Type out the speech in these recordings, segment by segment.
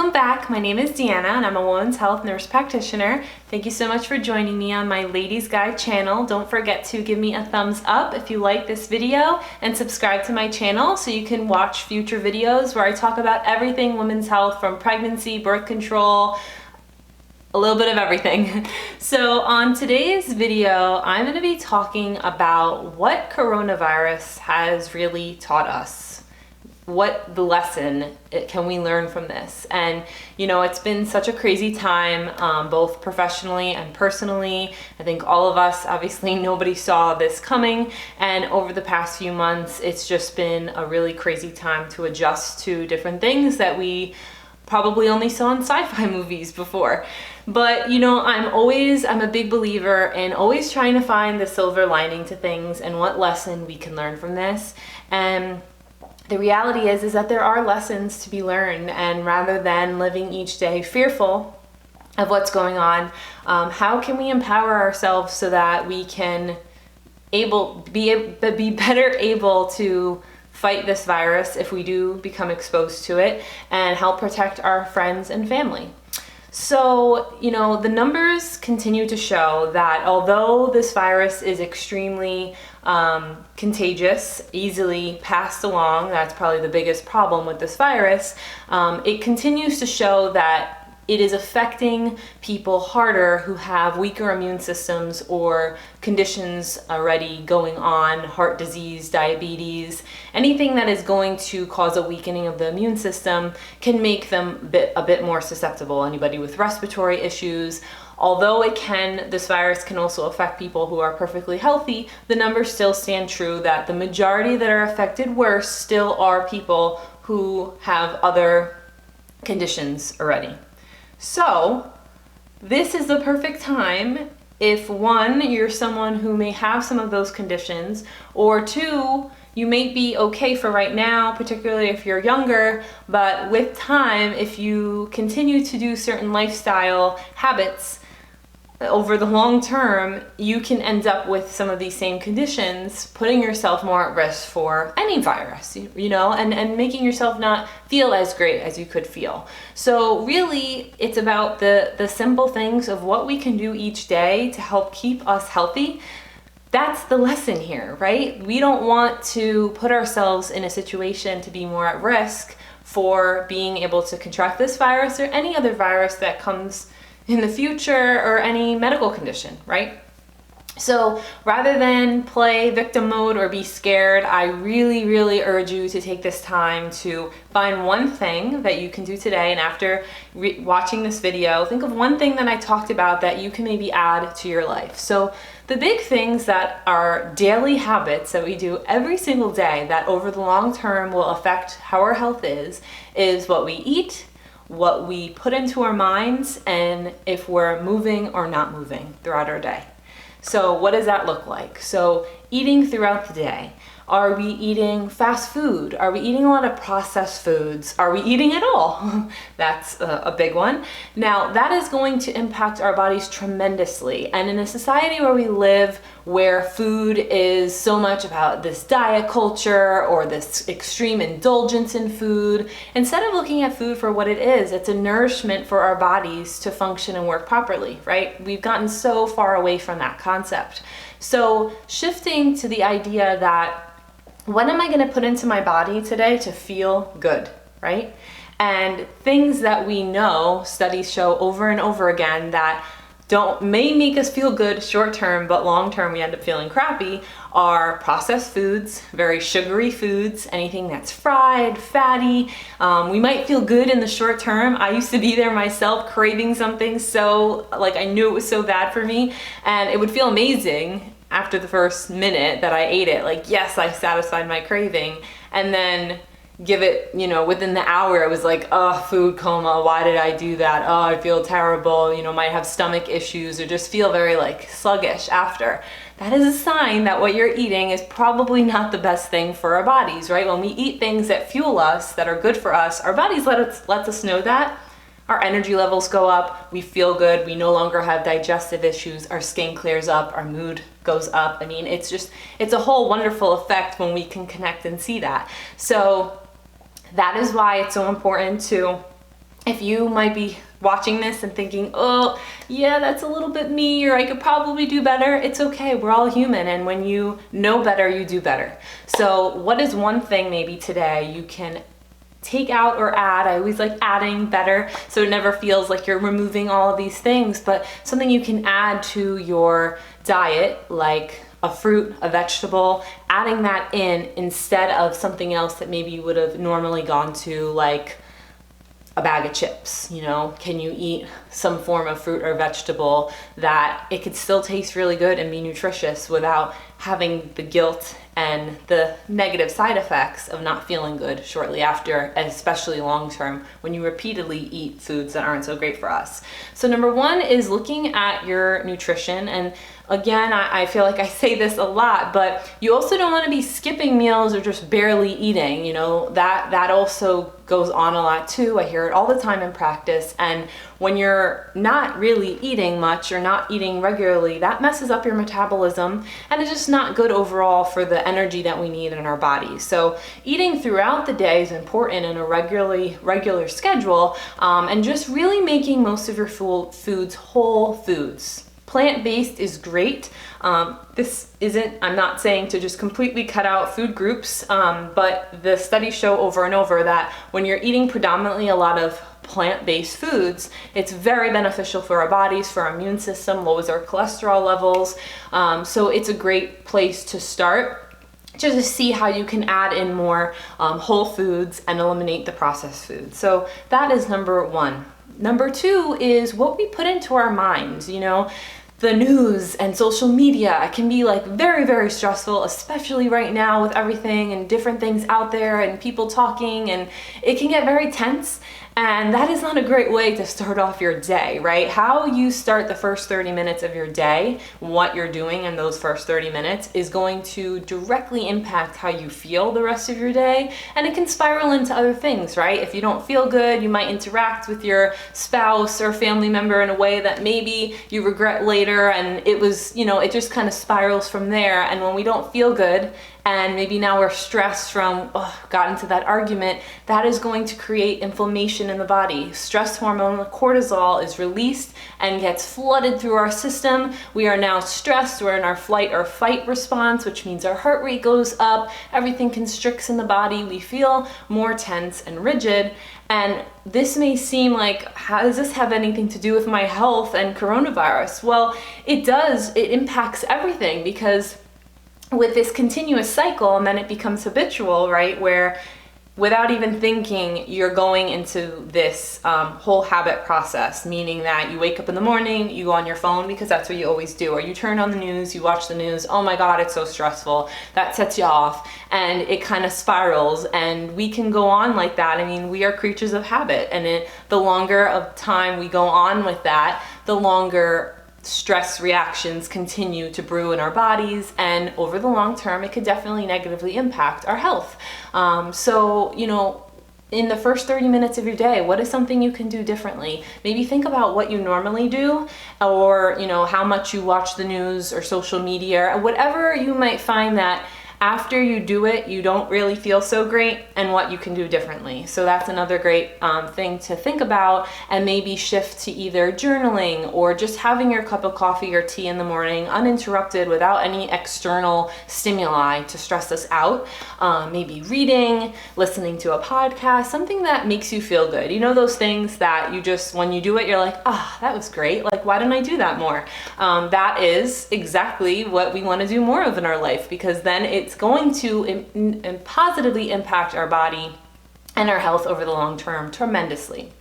Welcome back. My name is Deanna and I'm a women's health nurse practitioner. Thank you so much for joining me on my Ladies Guide channel. Don't forget to give me a thumbs up if you like this video and subscribe to my channel so you can watch future videos where I talk about everything women's health, from pregnancy, birth control, a little bit of everything. So on today's video, I'm going to be talking about what coronavirus has really taught us. What the lesson can we learn from this? And you know, it's been such a crazy time, both professionally and personally. I think all of us, obviously nobody saw this coming, and over the past few months it's just been a really crazy time to adjust to different things that we probably only saw in sci-fi movies before. But you know, I'm a big believer in always trying to find the silver lining to things and what lesson we can learn from this. And the reality is that there are lessons to be learned, and rather than living each day fearful of what's going on, how can we empower ourselves so that we can be better able to fight this virus if we do become exposed to it, and help protect our friends and family. So, you know, the numbers continue to show that although this virus is extremely contagious, easily passed along, that's probably the biggest problem with this virus, it continues to show that it is affecting people harder who have weaker immune systems or conditions already going on, heart disease, diabetes. Anything that is going to cause a weakening of the immune system can make them a bit more susceptible. Anybody with respiratory issues. Although this virus can also affect people who are perfectly healthy, the numbers still stand true that the majority that are affected worse still are people who have other conditions already. So this is the perfect time if, one, you're someone who may have some of those conditions, or two, you may be okay for right now, particularly if you're younger, but with time, if you continue to do certain lifestyle habits over the long term, you can end up with some of these same conditions, putting yourself more at risk for any virus, you know, and making yourself not feel as great as you could feel. So really, it's about the simple things of what we can do each day to help keep us healthy. That's the lesson here, right? We don't want to put ourselves in a situation to be more at risk for being able to contract this virus or any other virus that comes in the future, or any medical condition, right? So rather than play victim mode or be scared, I really, really urge you to take this time to find one thing that you can do today. And after watching this video, think of one thing that I talked about that you can maybe add to your life. So the big things that are daily habits that we do every single day that over the long term will affect how our health is what we eat, what we put into our minds, and if we're moving or not moving throughout our day. So what does that look like? So eating throughout the day. Are we eating fast food? Are we eating a lot of processed foods? Are we eating at all? That's a big one. Now, that is going to impact our bodies tremendously. And in a society where we live, where food is so much about this diet culture or this extreme indulgence in food, instead of looking at food for what it is, it's a nourishment for our bodies to function and work properly, right? We've gotten so far away from that concept. So shifting to the idea that, what am I going to put into my body today to feel good, right? And things that we know, studies show over and over again, that may make us feel good short term, but long term we end up feeling crappy, are processed foods, very sugary foods, anything that's fried, fatty. We might feel good in the short term. I used to be there myself, craving something so, like, I knew it was so bad for me, and it would feel amazing after the first minute that I ate it, like, yes, I satisfied my craving, and then give it, you know, within the hour, it was like, oh, food coma, why did I do that? Oh, I feel terrible, you know, might have stomach issues, or just feel very like sluggish after. That is a sign that what you're eating is probably not the best thing for our bodies, right? When we eat things that fuel us, that are good for us, our bodies let us know that. Our energy levels go up, we feel good, we no longer have digestive issues, our skin clears up, our mood goes up. I mean, it's a whole wonderful effect when we can connect and see that. So that is why it's so important to if you might be watching this and thinking, oh, yeah, that's a little bit me, or I could probably do better, it's okay. We're all human. And when you know better, you do better. So what is one thing maybe today you can take out or add? I always like adding better, so it never feels like you're removing all of these things, but something you can add to your diet, like a fruit, a vegetable, adding that in instead of something else that maybe you would have normally gone to, like a bag of chips. You know, can you eat some form of fruit or vegetable that it could still taste really good and be nutritious without having the guilt and the negative side effects of not feeling good shortly after, especially long term when you repeatedly eat foods that aren't so great for us. So number one is looking at your nutrition. And again, I feel like I say this a lot, but you also don't want to be skipping meals or just barely eating. You know, that also goes on a lot too. I hear it all the time in practice. And when you're not really eating much or not eating regularly, that messes up your metabolism, and it's just not good overall for the energy that we need in our bodies. So eating throughout the day is important in a regular schedule, and just really making most of your foods whole foods. Plant-based is great. I'm not saying to just completely cut out food groups, but the studies show over and over that when you're eating predominantly a lot of plant-based foods, it's very beneficial for our bodies, for our immune system, lowers our cholesterol levels. So it's a great place to start, just to see how you can add in more whole foods and eliminate the processed foods. So that is number one. Number two is what we put into our minds. You know, the news and social media can be like very, very stressful, especially right now with everything and different things out there and people talking, and it can get very tense. And that is not a great way to start off your day, right? How you start the first 30 minutes of your day, what you're doing in those first 30 minutes is going to directly impact how you feel the rest of your day. And it can spiral into other things, right? If you don't feel good, you might interact with your spouse or family member in a way that maybe you regret later. And it was, you know, it just kind of spirals from there. And when we don't feel good, and maybe now we're stressed from, got into that argument, that is going to create inflammation in the body. Stress hormone, cortisol, is released and gets flooded through our system. We are now stressed. We're in our flight or fight response, which means our heart rate goes up. Everything constricts in the body. We feel more tense and rigid. And this may seem like, how does this have anything to do with my health and coronavirus? Well, it does. It impacts everything, because with this continuous cycle, and then it becomes habitual, right? Where without even thinking, you're going into this whole habit process, meaning that you wake up in the morning, you go on your phone because that's what you always do, or you turn on the news, you watch the news, oh my God, it's so stressful. That sets you off, and it kind of spirals, and we can go on like that. I mean, we are creatures of habit, and the longer of time we go on with that, the longer stress reactions continue to brew in our bodies, and over the long term it could definitely negatively impact our health. So, you know, in the first 30 minutes of your day, what is something you can do differently? Maybe think about what you normally do, or, you know, how much you watch the news or social media, or whatever you might find that after you do it, you don't really feel so great, and what you can do differently. So that's another great thing to think about, and maybe shift to either journaling or just having your cup of coffee or tea in the morning uninterrupted without any external stimuli to stress us out. Maybe reading, listening to a podcast, something that makes you feel good. You know, those things that you just, when you do it, you're like, that was great. Like, why didn't I do that more? That is exactly what we want to do more of in our life, because then it's going to positively impact our body and our health over the long term tremendously.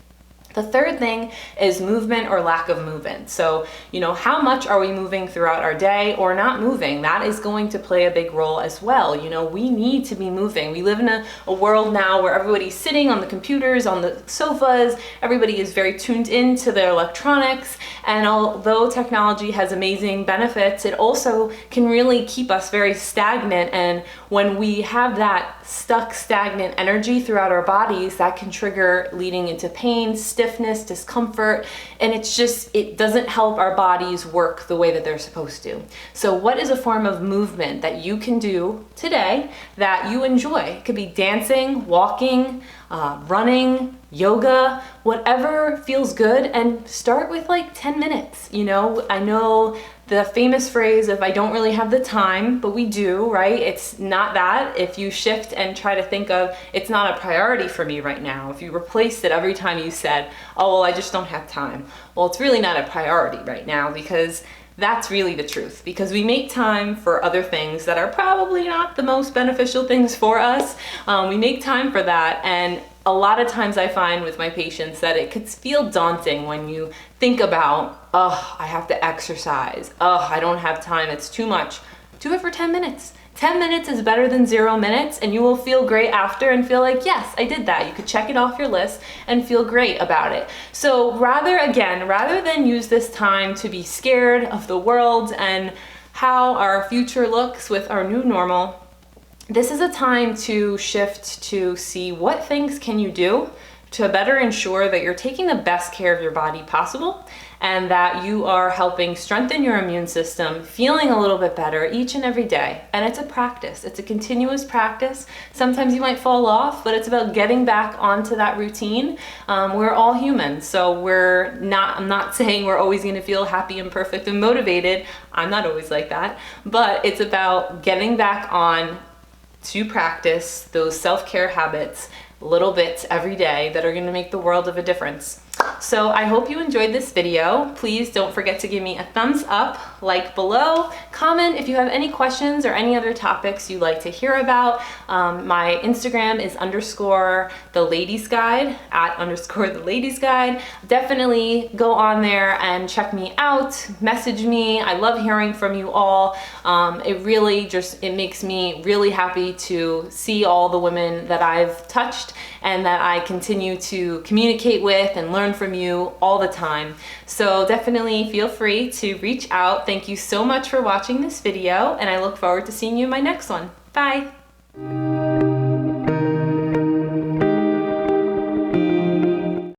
The third thing is movement or lack of movement. So, you know, how much are we moving throughout our day or not moving? That is going to play a big role as well. You know, we need to be moving. We live in a world now where everybody's sitting on the computers, on the sofas. Everybody is very tuned into their electronics. And although technology has amazing benefits, it also can really keep us very stagnant. And when we have that stuck, stagnant energy throughout our bodies, that can trigger leading into pain, stiffness, stiffness, discomfort, and it doesn't help our bodies work the way that they're supposed to. So what is a form of movement that you can do today that you enjoy? It could be dancing, walking, running, yoga, whatever feels good, and start with like 10 minutes. You know, I know the famous phrase of I don't really have the time, but we do, right? It's not that. If you shift and try to think of it's not a priority for me right now, if you replaced it every time you said, oh, well, I just don't have time. Well, it's really not a priority right now, because that's really the truth, because we make time for other things that are probably not the most beneficial things for us. We make time for that, and a lot of times I find with my patients that it could feel daunting when you think about, oh, I have to exercise. Oh, I don't have time. It's too much. Do it for 10 minutes. 10 minutes is better than 0 minutes, and you will feel great after and feel like, yes, I did that. You could check it off your list and feel great about it. So rather than use this time to be scared of the world and how our future looks with our new normal, this is a time to shift to see what things can you do to better ensure that you're taking the best care of your body possible, and that you are helping strengthen your immune system, feeling a little bit better each and every day. And it's a practice. It's a continuous practice. Sometimes you might fall off, but it's about getting back onto that routine. We're all human, so I'm not saying we're always going to feel happy and perfect and motivated. I'm not always like that, but it's about getting back on to practice those self-care habits, little bits every day that are going to make the world of a difference. So I hope you enjoyed this video. Please don't forget to give me a thumbs up, like below, comment if you have any questions or any other topics you'd like to hear about. My Instagram is _the_ladies guide, @_the_ladies guide. Definitely go on there and check me out, message me. I love hearing from you all. It makes me really happy to see all the women that I've touched and that I continue to communicate with and learn from you all the time. So definitely feel free to reach out. Thank you so much for watching this video, and I look forward to seeing you in my next one. Bye.